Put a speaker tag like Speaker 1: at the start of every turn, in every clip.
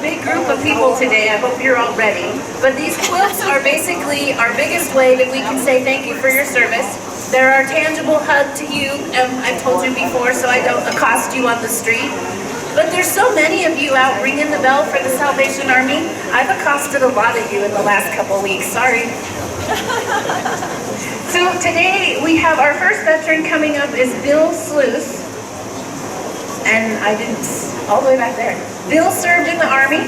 Speaker 1: big group of people today. I hope you're all ready. But these quilts are basically our biggest way that we can say thank you for your service. They're our tangible hug to you, I've told you before, so I don't accost you on the street. But there's so many of you out ringing the bell for the Salvation Army. I've accosted a lot of you in the last couple weeks, sorry. So today we have our first veteran coming up is Bill Sluice. And I didn't, all the way back there. Bill served in the Army.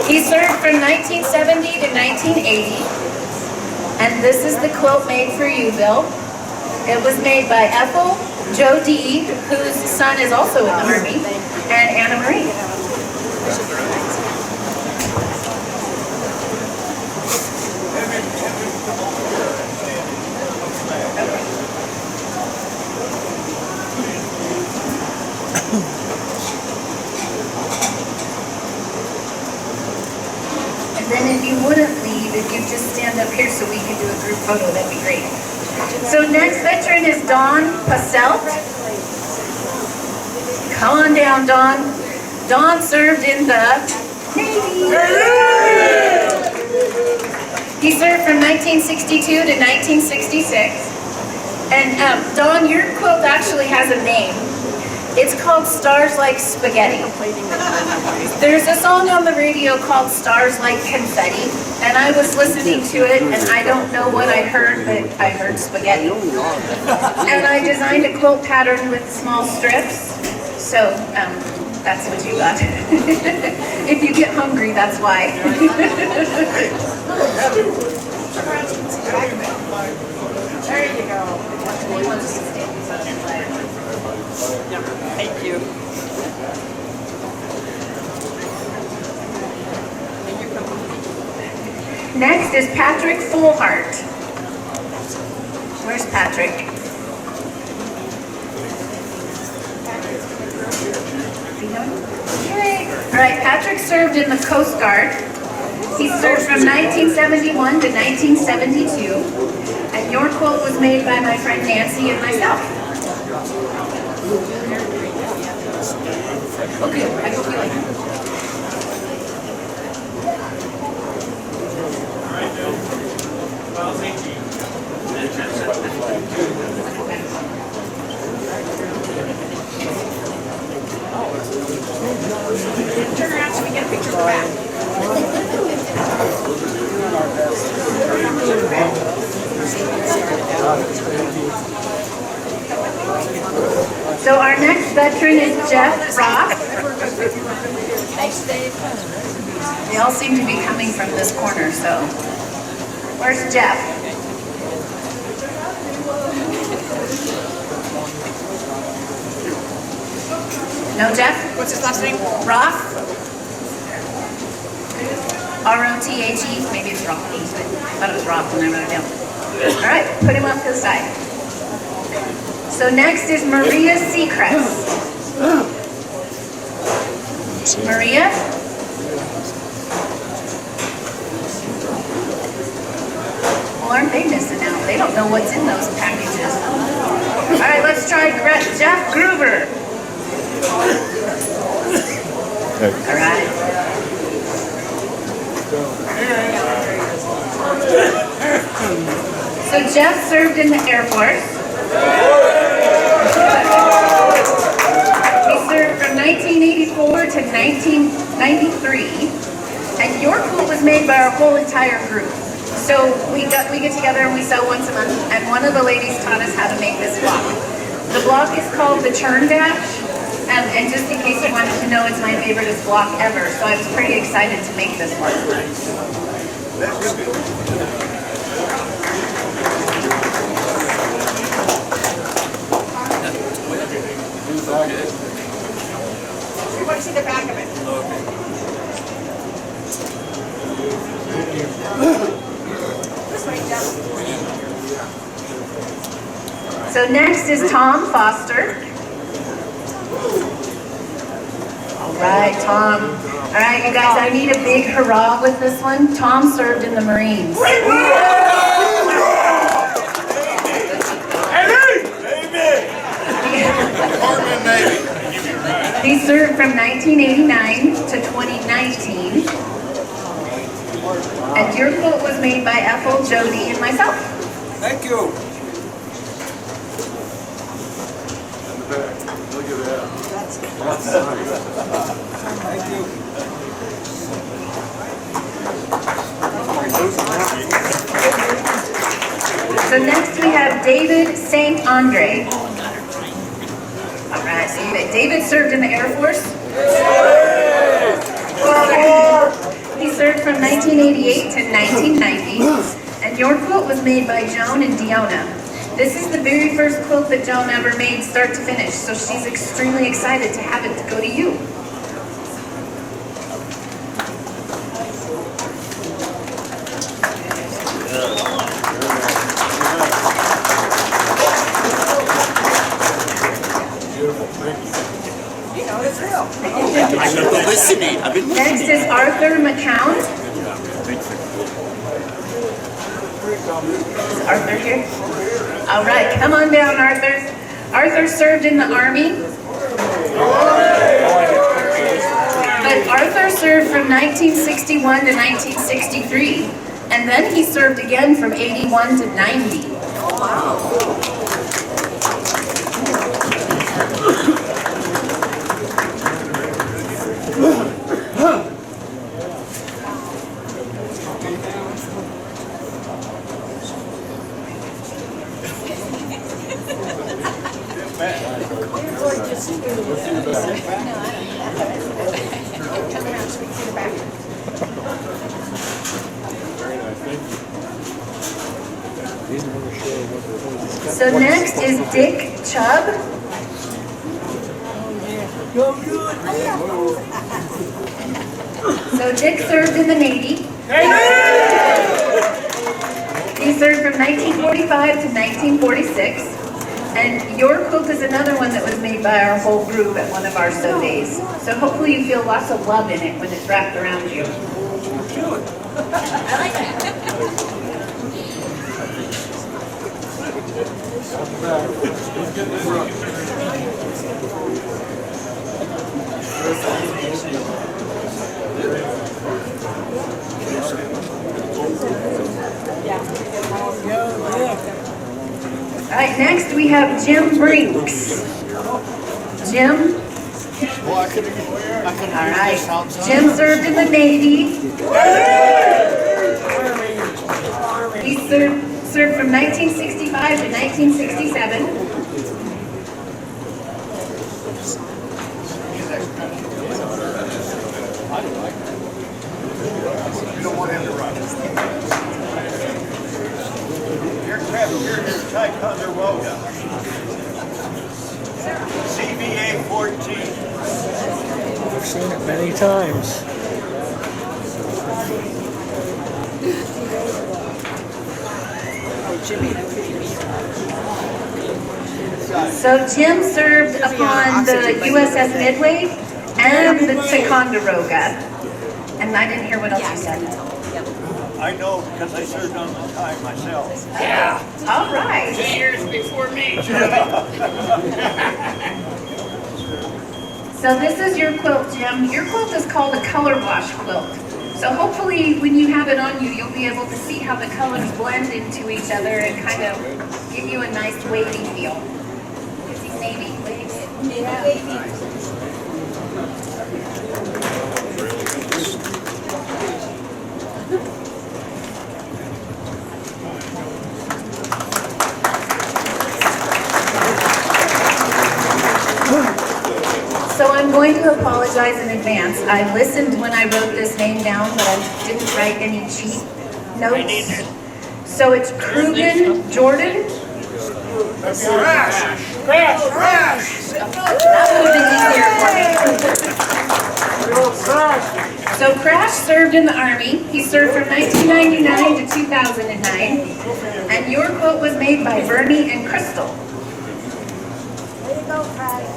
Speaker 1: He served from 1970 to 1980. And this is the quilt made for you, Bill. It was made by Ethel, Joe D., whose son is also in the Army, and Anna Marie. And then if you wouldn't leave, if you just stand up here so we can do a group photo, that'd be great. So next veteran is Don Passelt. Come on down, Don. Don served in the Navy. He served from 1962 to 1966. And Don, your quilt actually has a name. It's called Stars Like Spaghetti. There's a song on the radio called Stars Like Confetti, and I was listening to it, and I don't know what I heard, but I heard spaghetti. And I designed a quilt pattern with small strips, so that's what you got. If you get hungry, that's why. There you go.
Speaker 2: Thank you.
Speaker 1: Next is Patrick Fullhart. Where's Patrick? Yay. All right, Patrick served in the Coast Guard. He served from 1971 to 1972. And your quilt was made by my friend Nancy and myself. Okay, I hope you like it.
Speaker 2: Turn around so we get a picture of the back.
Speaker 1: So our next veteran is Jeff Ross. They all seem to be coming from this corner, so where's Jeff? No Jeff?
Speaker 2: What's his last name?
Speaker 1: Roth? R-O-T-H-E? Maybe it's Roth. I thought it was Roth when I wrote it down. All right, put him up to the side. So next is Maria Seacrest. Maria? Well, aren't they missing out? They don't know what's in those packages. All right, let's try Jeff Gruber. All right. So Jeff served in the Air Force. He served from 1984 to 1993, and your quilt was made by our whole entire group. So we get together and we sew once a month, and one of the ladies taught us how to make this block. The block is called the Churn Dash, and just in case you wanted to know, it's my favoriteest block ever, so I was pretty excited to make this one.
Speaker 2: We want to see the back of it. This way, Jeff.
Speaker 1: So next is Tom Foster. All right, Tom. All right, you guys, I need a big hurrah with this one. Tom served in the Marines. He served from 1989 to 2019. And your quilt was made by Ethel, Jody, and myself.
Speaker 3: Thank you. Look at that. Thank you.
Speaker 1: So next we have David St. Andre. All right, David served in the Air Force. He served from 1988 to 1990, and your quilt was made by Joan and Deona. This is the very first quilt that Joan ever made start to finish, so she's extremely excited to have it to go to you.
Speaker 2: You know, it's real.
Speaker 4: I've been listening.
Speaker 1: Next is Arthur McCown. Is Arthur here? All right, come on down, Arthur. Arthur served in the Army. But Arthur served from 1961 to 1963. And then he served again from 81 to 90. So next is Dick Chubb. So Dick served in the Navy. He served from 1945 to 1946. And your quilt is another one that was made by our whole group at one of our sew days. So hopefully you feel lots of love in it when it's wrapped around you. I like that. All right, next we have Jim Brinks. Jim? All right, Jim served in the Navy. He served from 1965 to 1967.
Speaker 3: You don't want him to run. Here's tight under welcome. CBA 14.
Speaker 5: I've seen it many times.
Speaker 1: So Jim served upon the USS Midway and the Ticonderoga. And I didn't hear what else you said.
Speaker 3: I know because I served on the time myself.
Speaker 1: Yeah. All right.
Speaker 4: 2 years before me.
Speaker 1: So this is your quilt, Jim. Your quilt is called a color wash quilt. So hopefully when you have it on you, you'll be able to see how the colors blend into each other and kind of give you a nice wavy feel. Is he navy? Yeah. So I'm going to apologize in advance. I listened when I wrote this name down, but I didn't write any cheat notes. So it's Krugen Jordan.
Speaker 3: Crash!
Speaker 1: That would have been easier for me. So Crash served in the Army. He served from 1999 to 2009. And your quilt was made by Bernie and Crystal.
Speaker 6: Way to go, Crash.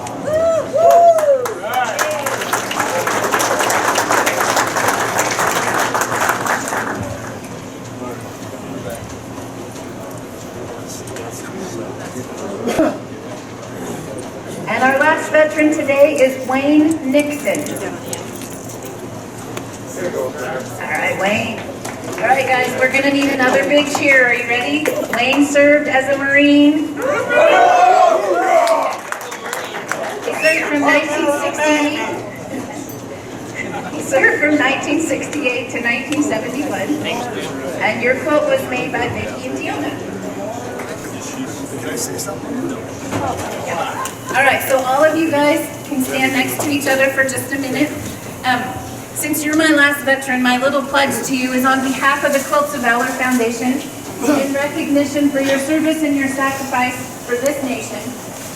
Speaker 1: And our last veteran today is Wayne Nixon. All right, Wayne. All right, guys, we're gonna need another big cheer. Are you ready? Wayne served as a Marine. He served from 1968. He served from 1968 to 1971. And your quilt was made by Vicki and Deanna.
Speaker 7: Can I say something?
Speaker 1: All right, so all of you guys can stand next to each other for just a minute. Since you're my last veteran, my little pledge to you is on behalf of the Quilts of Valor Foundation, in recognition for your service and your sacrifice for this nation.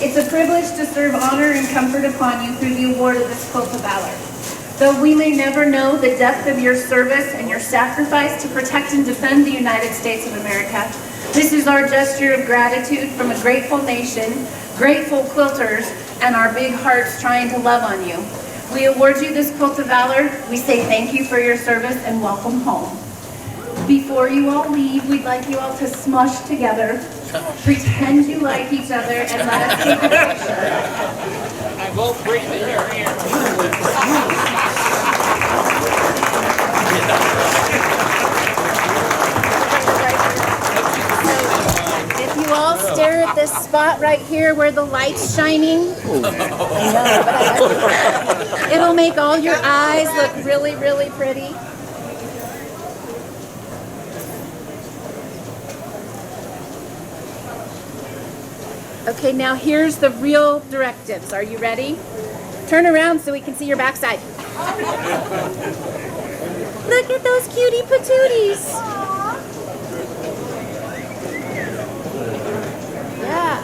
Speaker 1: It's a privilege to serve honor and comfort upon you through the award of this Quilt of Valor. Though we may never know the depth of your service and your sacrifice to protect and defend the United States of America, this is our gesture of gratitude from a grateful nation, grateful quilters, and our big hearts trying to love on you. We award you this Quilt of Valor. We say thank you for your service and welcome home. Before you all leave, we'd like you all to smush together, pretend you like each other, and let us take a picture.
Speaker 4: I will bring the hair in.
Speaker 1: If you all stare at this spot right here where the light's shining, it'll make all your eyes look really, really pretty. Okay, now here's the real directives. Are you ready? Turn around so we can see your backside. Look at those cutie patooties. Yeah.